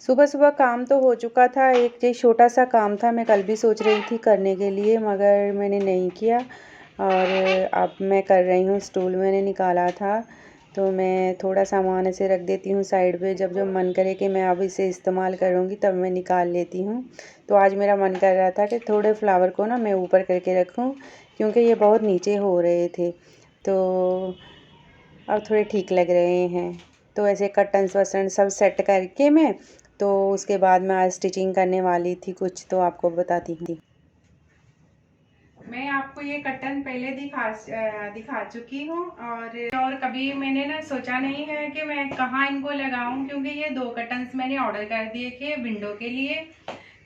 सुबह सुबह काम तो हो चुका था। एक ये छोटा सा काम था, मैं कल भी सोच रही थी करने के लिए मगर मैंने नहीं किया। और अब मैं कर रही हूँ। स्टूल मैंने निकाला था तो मैं थोड़ा सामान ऐसे रख देती हूँ साइड पे। जब जब मन करे कि मैं अब इसे इस्तेमाल करूँगी तब मैं निकाल लेती हूँ। तो आज मेरा मन कर रहा था कि थोड़े फ्लावर को ना मैं ऊपर करके रखूँ, क्योंकि ये बहुत नीचे हो रहे थे। तो अब थोड़े ठीक लग रहे हैं। तो ऐसे कर्टन्स वर्टन सब सेट करके मैं, तो उसके बाद मैं आज स्टिचिंग करने वाली थी कुछ, तो आपको बताती थी। मैं आपको ये कर्टन पहले दिखा चुकी हूँ। और कभी मैंने ना सोचा नहीं है कि मैं कहाँ इनको लगाऊं, क्योंकि ये 2 कर्टन्स मैंने ऑर्डर कर दिए थे विंडो के लिए।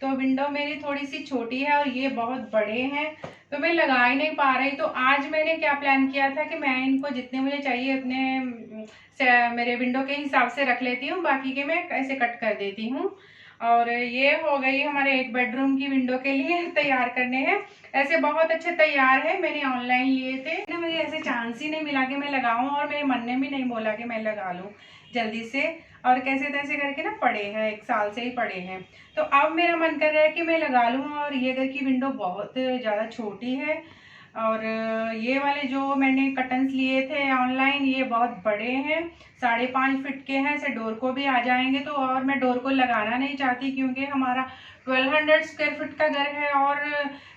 तो विंडो मेरी थोड़ी सी छोटी है और ये बहुत बड़े हैं, तो मैं लगा ही नहीं पा रही। तो आज मैंने क्या प्लान किया था कि मैं इनको जितने मुझे चाहिए उतने मेरे विंडो के हिसाब से रख लेती हूँ, बाकी के मैं ऐसे कट कर देती हूँ। और ये हो गई हमारे एक बेडरूम की विंडो के लिए तैयार करने हैं। ऐसे बहुत अच्छे तैयार है, मैंने ऑनलाइन लिए थे ना, मुझे ऐसे चांस ही नहीं मिला कि मैं लगाऊं, और मेरे मन ने भी नहीं बोला कि मैं लगा लूं जल्दी से। और कैसे तैसे करके ना पड़े हैं, 1 साल से ही पड़े हैं। तो अब मेरा मन कर रहा है कि मैं लगा लूं। और ये घर की विंडो बहुत ज़्यादा छोटी है। और ये वाले जो मैंने कर्टन्स लिए थे ऑनलाइन, ये बहुत बड़े हैं, 5.5 फीट के हैं, ऐसे डोर को भी आ जाएंगे। तो और मैं डोर को लगाना नहीं चाहती, क्योंकि हमारा 1200 स्क्वायर फीट का घर है। और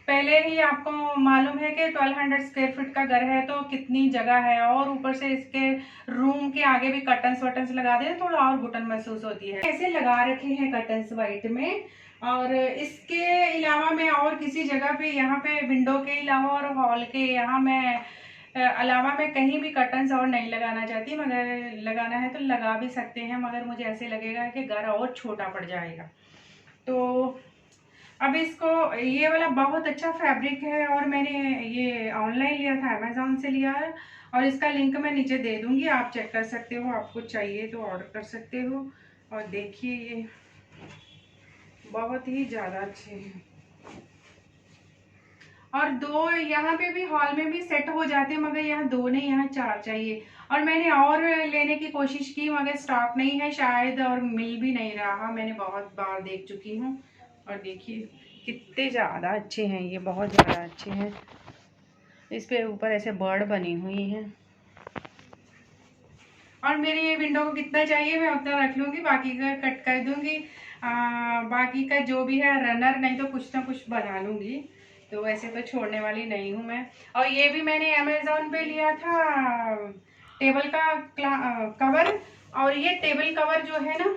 पहले ही आपको मालूम है कि 1200 स्क्वायर फीट का घर है तो कितनी जगह है, और ऊपर से इसके रूम के आगे भी कर्टन्स वर्टन्स लगा दे तो थोड़ा और घुटन महसूस होती है। ऐसे लगा रखे हैं कर्टन्स वाइट में। और इसके अलावा मैं और किसी जगह पे, यहाँ पे विंडो के अलावा और हॉल के यहाँ मैं अलावा मैं कहीं भी कर्टन्स और नहीं लगाना चाहती। मगर लगाना है तो लगा भी सकते हैं, मगर मुझे ऐसे लगेगा कि घर और छोटा पड़ जाएगा। तो अब इसको, ये वाला बहुत अच्छा फैब्रिक है और मैंने ये ऑनलाइन लिया था, अमेजोन से लिया है। और इसका लिंक मैं नीचे दे दूंगी, आप चेक कर सकते हो, आपको चाहिए तो ऑर्डर कर सकते हो। और देखिए ये बहुत ही ज़्यादा अच्छे हैं। और 2 यहाँ पे भी हॉल में भी सेट हो जाते हैं, मगर यहाँ 2 नहीं, यहाँ 4 चाहिए। और मैंने और लेने की कोशिश की मगर स्टॉक नहीं है शायद, और मिल भी नहीं रहा, मैंने बहुत बार देख चुकी हूँ। और देखिए कितने ज़्यादा अच्छे हैं, ये बहुत ज़्यादा अच्छे हैं। इस पे ऊपर ऐसे बर्ड बनी हुई हैं। और मेरी ये विंडो को कितना चाहिए मैं उतना रख लूँगी, बाकी का कट कर दूँगी। बाकी का जो भी है रनर नहीं तो कुछ ना कुछ बना लूँगी। तो वैसे तो छोड़ने वाली नहीं हूँ मैं। और ये भी मैंने अमेज़न पे लिया था, टेबल का कवर। और ये टेबल कवर जो है ना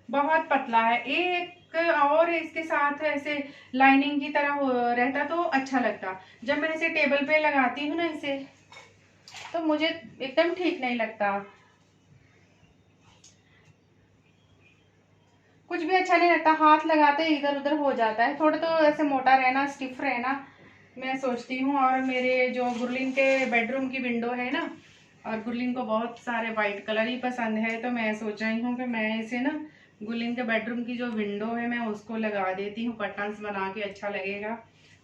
बहुत पतला है, एक और इसके साथ ऐसे लाइनिंग की तरह रहता तो अच्छा लगता। जब मैं इसे टेबल पे लगाती हूँ ना इसे, तो मुझे एकदम ठीक नहीं लगता, कुछ भी अच्छा नहीं लगता, हाथ लगाते इधर उधर हो जाता है। थोड़ा तो ऐसे मोटा रहना, स्टिफ रहना मैं सोचती हूँ। और मेरे जो गुरलीन के बेडरूम की विंडो है ना, और गुरलीन को बहुत सारे वाइट कलर ही पसंद है, तो मैं सोच रही हूँ कि मैं इसे ना गुरलीन के बेडरूम की जो विंडो है मैं उसको लगा देती हूँ, कर्टन्स बना के, अच्छा लगेगा।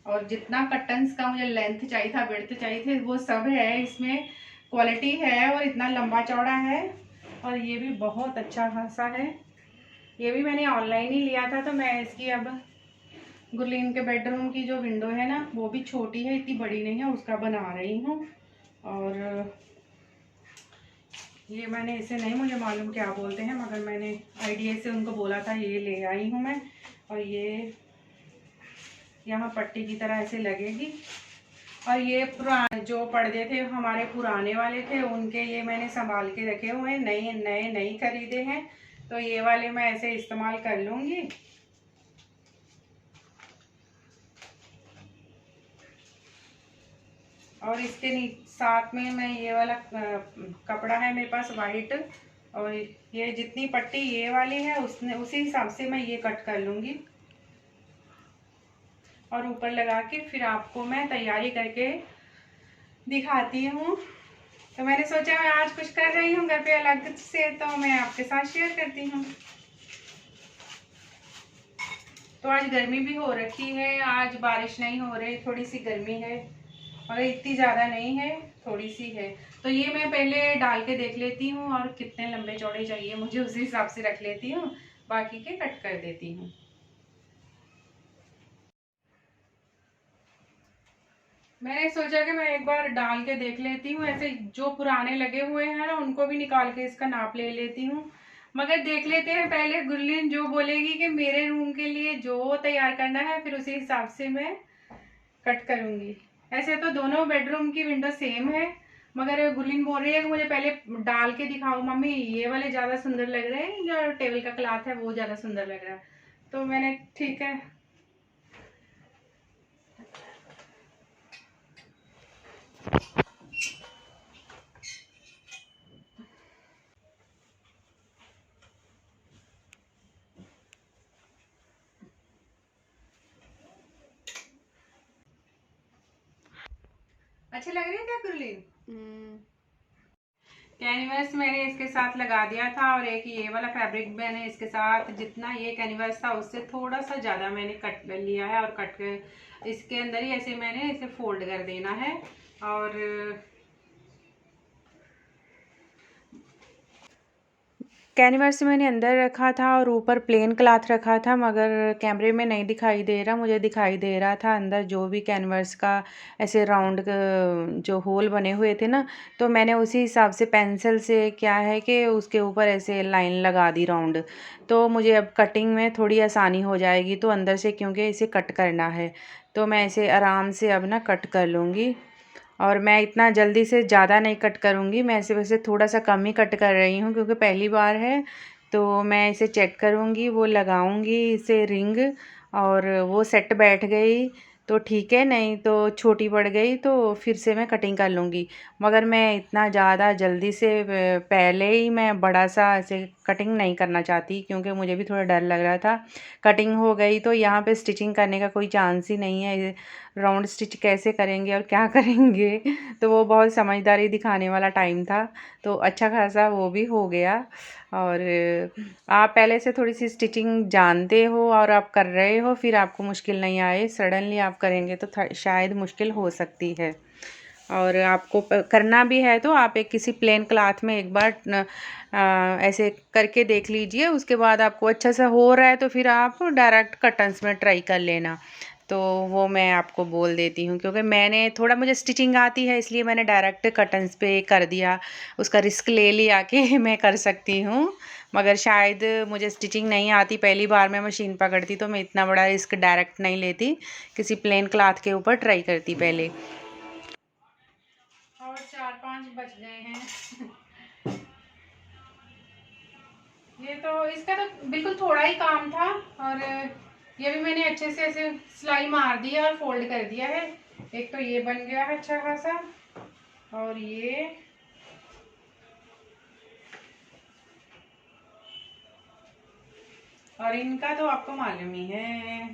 और जितना कर्टन्स का मुझे लेंथ चाहिए था, विड्थ चाहिए थे, वो सब है इसमें, क्वालिटी है और इतना लंबा चौड़ा है। और ये भी बहुत अच्छा खासा है। ये भी मैंने ऑनलाइन ही लिया था। तो मैं इसकी अब गुरलीन के बेडरूम की जो विंडो है ना, वो भी छोटी है, इतनी बड़ी नहीं है, उसका बना रही हूँ। और ये मैंने इसे नहीं मुझे मालूम क्या बोलते हैं, मगर मैंने आईडिया से उनको बोला था, ये ले आई हूँ मैं। और ये यहाँ पट्टी की तरह ऐसे लगेगी। और ये पुराने जो पर्दे थे हमारे पुराने वाले थे, उनके ये मैंने संभाल के रखे हुए हैं, नए नए नहीं खरीदे हैं। तो ये वाले मैं ऐसे इस्तेमाल कर लूँगी। और इसके साथ में मैं ये वाला कपड़ा है मेरे पास वाइट, और ये जितनी पट्टी ये वाली है उसने उसी हिसाब से मैं ये कट कर लूँगी। और ऊपर लगा के फिर आपको मैं तैयारी करके दिखाती हूँ। तो मैंने सोचा मैं आज कुछ कर रही हूँ घर पे अलग से, तो मैं आपके साथ शेयर करती हूँ। तो आज गर्मी भी हो रखी है, आज बारिश नहीं हो रही, थोड़ी सी गर्मी है, मगर इतनी ज़्यादा नहीं है, थोड़ी सी है। तो ये मैं पहले डाल के देख लेती हूँ और कितने लंबे चौड़े चाहिए मुझे, उसी हिसाब से रख लेती हूँ। बाकी के कट कर देती हूँ। मैंने सोचा कि मैं एक बार डाल के देख लेती हूँ, ऐसे जो पुराने लगे हुए हैं ना उनको भी निकाल के इसका नाप ले लेती हूँ। मगर देख लेते हैं पहले, गुरलीन जो बोलेगी कि मेरे रूम के लिए जो तैयार करना है फिर उसी हिसाब से मैं कट करूँगी। ऐसे तो दोनों बेडरूम की विंडो सेम है, मगर गुरलीन बोल रही है कि मुझे पहले डाल के दिखाओ मम्मी, ये वाले ज़्यादा सुंदर लग रहे हैं, जो टेबल का क्लॉथ है वो ज़्यादा सुंदर लग रहा है। तो मैंने ठीक है। अच्छे लग रहे हैं क्या गुरलीन? कैनवस मैंने इसके साथ लगा दिया था, और एक ये वाला फैब्रिक मैंने इसके साथ, जितना ये कैनवस था उससे थोड़ा सा ज़्यादा मैंने कट कर लिया है, और कट कर इसके अंदर ही ऐसे मैंने इसे फोल्ड कर देना है। और कैनवस मैंने अंदर रखा था और ऊपर प्लेन क्लॉथ रखा था, मगर कैमरे में नहीं दिखाई दे रहा, मुझे दिखाई दे रहा था अंदर जो भी कैनवस का ऐसे राउंड जो होल बने हुए थे ना, तो मैंने उसी हिसाब से पेंसिल से क्या है कि उसके ऊपर ऐसे लाइन लगा दी राउंड। तो मुझे अब कटिंग में थोड़ी आसानी हो जाएगी, तो अंदर से क्योंकि इसे कट करना है तो मैं इसे आराम से अब ना कट कर लूँगी। और मैं इतना जल्दी से ज़्यादा नहीं कट करूँगी, मैं ऐसे वैसे थोड़ा सा कम ही कट कर रही हूँ क्योंकि पहली बार है। तो मैं इसे चेक करूँगी, वो लगाऊँगी इसे रिंग, और वो सेट बैठ गई तो ठीक है, नहीं तो छोटी पड़ गई तो फिर से मैं कटिंग कर लूँगी। मगर मैं इतना ज़्यादा जल्दी से पहले ही मैं बड़ा सा ऐसे कटिंग नहीं करना चाहती, क्योंकि मुझे भी थोड़ा डर लग रहा था कटिंग हो गई तो यहाँ पे स्टिचिंग करने का कोई चांस ही नहीं है। राउंड स्टिच कैसे करेंगे और क्या करेंगे, तो वो बहुत समझदारी दिखाने वाला टाइम था, तो अच्छा खासा वो भी हो गया। और आप पहले से थोड़ी सी स्टिचिंग जानते हो और आप कर रहे हो, फिर आपको मुश्किल नहीं आए, सडनली आप करेंगे तो शायद मुश्किल हो सकती है। और आपको करना भी है तो आप एक किसी प्लेन क्लॉथ में एक बार ऐसे करके देख लीजिए, उसके बाद आपको अच्छा सा हो रहा है तो फिर आप डायरेक्ट कर्टन्स में ट्राई कर लेना। तो वो मैं आपको बोल देती हूँ, क्योंकि मैंने थोड़ा, मुझे स्टिचिंग आती है इसलिए मैंने डायरेक्ट कर्टन्स पे कर दिया, उसका रिस्क ले लिया कि मैं कर सकती हूँ। मगर शायद मुझे स्टिचिंग नहीं आती, पहली बार मैं मशीन पकड़ती तो मैं इतना बड़ा रिस्क डायरेक्ट नहीं लेती, किसी प्लेन क्लॉथ के ऊपर ट्राई करती पहले। और 4-5 बज गए हैं। ये तो इसका तो बिल्कुल थोड़ा ही काम था, और ये भी मैंने अच्छे से ऐसे सिलाई मार दी है और फोल्ड कर दिया है। एक तो ये बन गया है अच्छा खासा, और ये और इनका तो आपको मालूम ही है,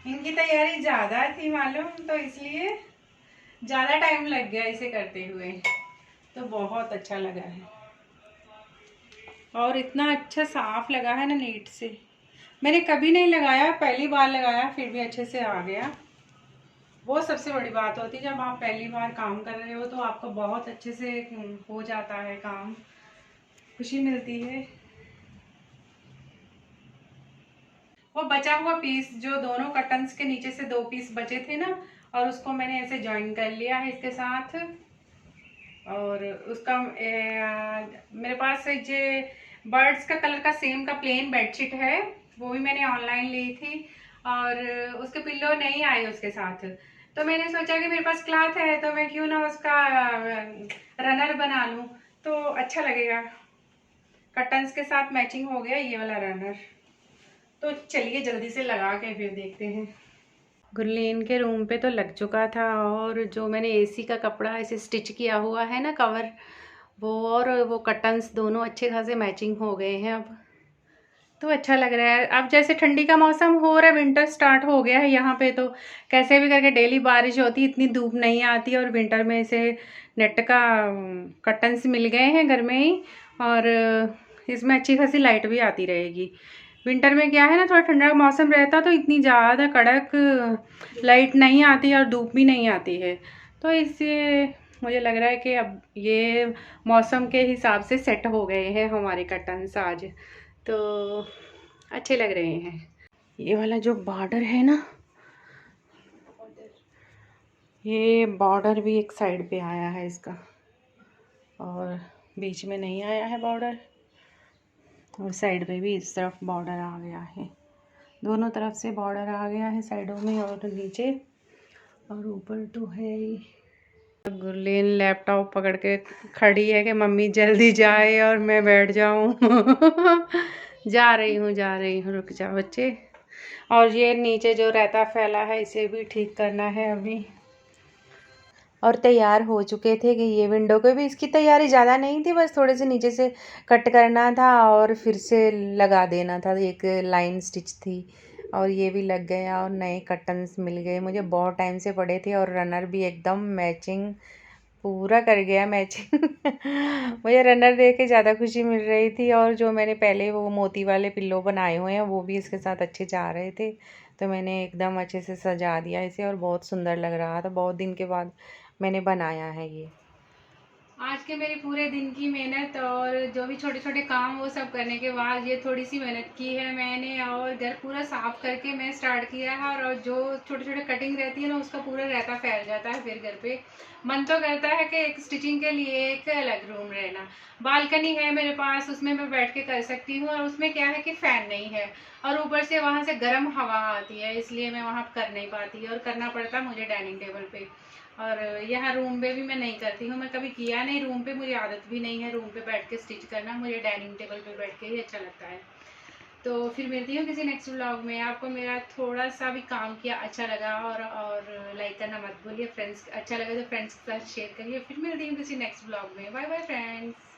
इनकी तैयारी ज़्यादा थी मालूम, तो इसलिए ज़्यादा टाइम लग गया इसे करते हुए, तो बहुत अच्छा लगा है और इतना अच्छा साफ लगा है ना, नीट से। मैंने कभी नहीं लगाया, पहली बार लगाया, फिर भी अच्छे से आ गया। वो सबसे बड़ी बात होती है, जब आप पहली बार काम कर रहे हो तो आपको बहुत अच्छे से हो जाता है काम, खुशी मिलती है। वो बचा हुआ पीस जो दोनों कर्टन्स के नीचे से 2 पीस बचे थे ना, और उसको मैंने ऐसे जॉइन कर लिया है इसके साथ। और उसका मेरे पास जो बर्ड्स का कलर का सेम का प्लेन बेडशीट है, वो भी मैंने ऑनलाइन ली थी, और उसके पिल्लो नहीं आए उसके साथ, तो मैंने सोचा कि मेरे पास क्लॉथ है तो मैं क्यों ना उसका रनर बना लूँ, तो अच्छा लगेगा। कर्टन्स के साथ मैचिंग हो गया ये वाला रनर। तो चलिए जल्दी से लगा के फिर देखते हैं। गुरलीन के रूम पे तो लग चुका था, और जो मैंने एसी का कपड़ा ऐसे स्टिच किया हुआ है ना कवर, वो और वो कर्टन्स दोनों अच्छे खासे मैचिंग हो गए हैं अब, तो अच्छा लग रहा है। अब जैसे ठंडी का मौसम हो रहा है, विंटर स्टार्ट हो गया है यहाँ पे, तो कैसे भी करके डेली बारिश होती, इतनी धूप नहीं आती, और विंटर में इसे नेट का कर्टन्स मिल गए हैं घर में ही, और इसमें अच्छी खासी लाइट भी आती रहेगी। विंटर में क्या है ना, थोड़ा ठंडा का मौसम रहता तो इतनी ज़्यादा कड़क लाइट नहीं आती और धूप भी नहीं आती है, तो इससे मुझे लग रहा है कि अब ये मौसम के हिसाब से सेट हो गए हैं हमारे कर्टन्स आज। तो अच्छे लग रहे हैं। ये वाला जो बॉर्डर है ना, ये बॉर्डर भी एक साइड पे आया है इसका, और बीच में नहीं आया है बॉर्डर, और साइड पे भी इस तरफ बॉर्डर आ गया है। दोनों तरफ से बॉर्डर आ गया है, साइडों में और नीचे, और ऊपर तो है ही। गुरलीन लैपटॉप पकड़ के खड़ी है कि मम्मी जल्दी जाए और मैं बैठ जाऊं। जा रही हूँ, रुक जा बच्चे। और ये नीचे जो रहता फैला है इसे भी ठीक करना है अभी। और तैयार हो चुके थे कि ये विंडो को भी, इसकी तैयारी ज़्यादा नहीं थी, बस थोड़े से नीचे से कट करना था और फिर से लगा देना था, एक लाइन स्टिच थी, और ये भी लग गया और नए कर्टन्स मिल गए। मुझे बहुत टाइम से पड़े थे, और रनर भी एकदम मैचिंग पूरा कर गया मैचिंग। मुझे रनर देख के ज़्यादा खुशी मिल रही थी, और जो मैंने पहले वो मोती वाले पिल्लो बनाए हुए हैं वो भी इसके साथ अच्छे जा रहे थे, तो मैंने एकदम अच्छे से सजा दिया इसे, और बहुत सुंदर लग रहा था। बहुत दिन के बाद मैंने बनाया है ये। आज के मेरे पूरे दिन की मेहनत और जो भी छोटे छोटे काम वो सब करने के बाद ये थोड़ी सी मेहनत की है मैंने, और घर पूरा साफ करके मैं स्टार्ट किया है। और जो छोटे छोटे कटिंग रहती है ना, उसका पूरा रहता फैल जाता है फिर घर पे। मन तो करता है कि एक स्टिचिंग के लिए एक अलग रूम रहना। बालकनी है मेरे पास, उसमें मैं बैठ के कर सकती हूँ, और उसमें क्या है कि फ़ैन नहीं है, और ऊपर से वहाँ से गर्म हवा आती है, इसलिए मैं वहाँ कर नहीं पाती, और करना पड़ता मुझे डाइनिंग टेबल पे। और यहाँ रूम पे भी मैं नहीं करती हूँ, मैं कभी किया नहीं रूम पे, मुझे आदत भी नहीं है रूम पे बैठ के स्टिच करना, मुझे डाइनिंग टेबल पे बैठ के ही अच्छा लगता है। तो फिर मिलती हूँ किसी नेक्स्ट व्लॉग में। आपको मेरा थोड़ा सा भी काम किया अच्छा लगा और लाइक करना मत भूलिए। फ्रेंड्स अच्छा लगा तो फ्रेंड्स के साथ शेयर करिए। फिर मिलती हूँ किसी नेक्स्ट व्लॉग में। Bye bye friends.